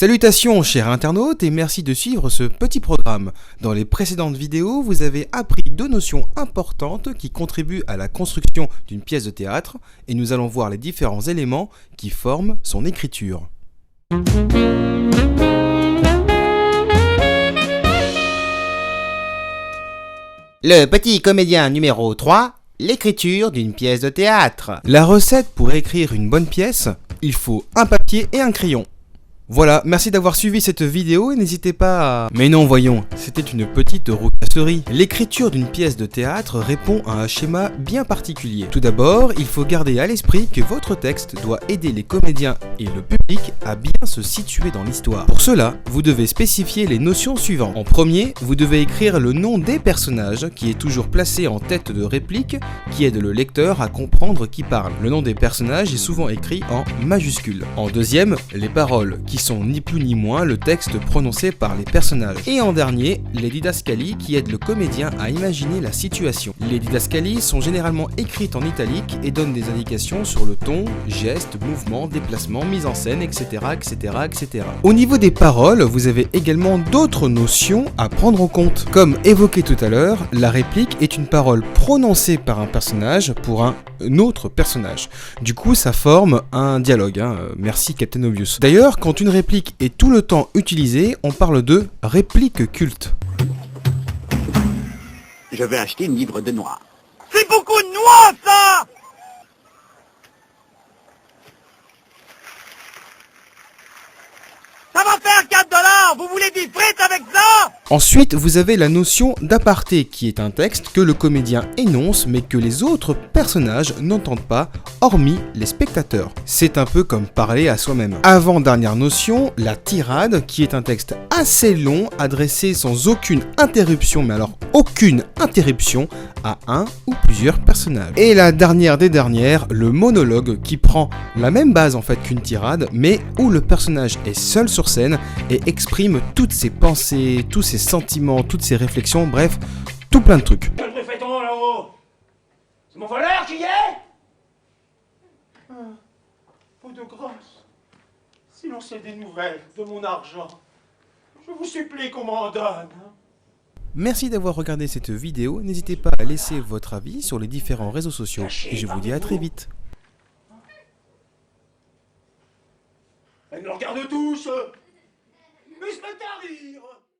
Salutations chers internautes et merci de suivre ce petit programme. Dans les précédentes vidéos, vous avez appris deux notions importantes qui contribuent à la construction d'une pièce de théâtre et nous allons voir les différents éléments qui forment son écriture. Le petit comédien numéro 3, l'écriture d'une pièce de théâtre. La recette pour écrire une bonne pièce, il faut un papier et un crayon. Voilà, merci d'avoir suivi cette vidéo et n'hésitez pas à... Mais non, voyons, c'était une petite roucasserie. L'écriture d'une pièce de théâtre répond à un schéma bien particulier. Tout d'abord, il faut garder à l'esprit que votre texte doit aider les comédiens et le public à bien se situer dans l'histoire. Pour cela, vous devez spécifier les notions suivantes. En premier, vous devez écrire le nom des personnages qui est toujours placé en tête de réplique qui aide le lecteur à comprendre qui parle. Le nom des personnages est souvent écrit en majuscule. En deuxième, les paroles qui sont ni plus ni moins le texte prononcé par les personnages. Et en dernier, les didascalies qui aident le comédien à imaginer la situation. Les didascalies sont généralement écrites en italique et donnent des indications sur le ton, gestes, mouvements, déplacements, mise en scène, etc., etc., etc. Au niveau des paroles, vous avez également d'autres notions à prendre en compte. Comme évoqué tout à l'heure, la réplique est une parole prononcée par un personnage pour un autre personnage. Du coup, ça forme un dialogue. Merci Captain Obvious. D'ailleurs, quand une réplique est tout le temps utilisée, on parle de réplique culte. Je vais acheter une livre de noix. C'est beaucoup de noix, ça! Ça va faire 4 $! Vous voulez des frites avec ça? Ensuite, vous avez la notion d'aparté, qui est un texte que le comédien énonce, mais que les autres personnages n'entendent pas, hormis les spectateurs. C'est un peu comme parler à soi-même. Avant-dernière notion, la tirade, qui est un texte assez long, adressé sans aucune interruption, mais alors aucune interruption, à un ou plusieurs personnages. Et la dernière des dernières, le monologue, qui prend la même base en fait qu'une tirade, mais où le personnage est seul sur scène et exprime toutes ses pensées, tous ses sentiments, toutes ses réflexions, bref, tout plein de trucs. Que te fait-on là-haut? C'est mon voleur qui y est? Peu de grâce. Sinon c'est des nouvelles de mon argent. Je vous supplie qu'on m'en donne. Merci d'avoir regardé cette vidéo, n'hésitez pas à laisser votre avis sur les différents réseaux sociaux et je vous dis à très vite. Elle nous regarde tous. Mais je vais taire.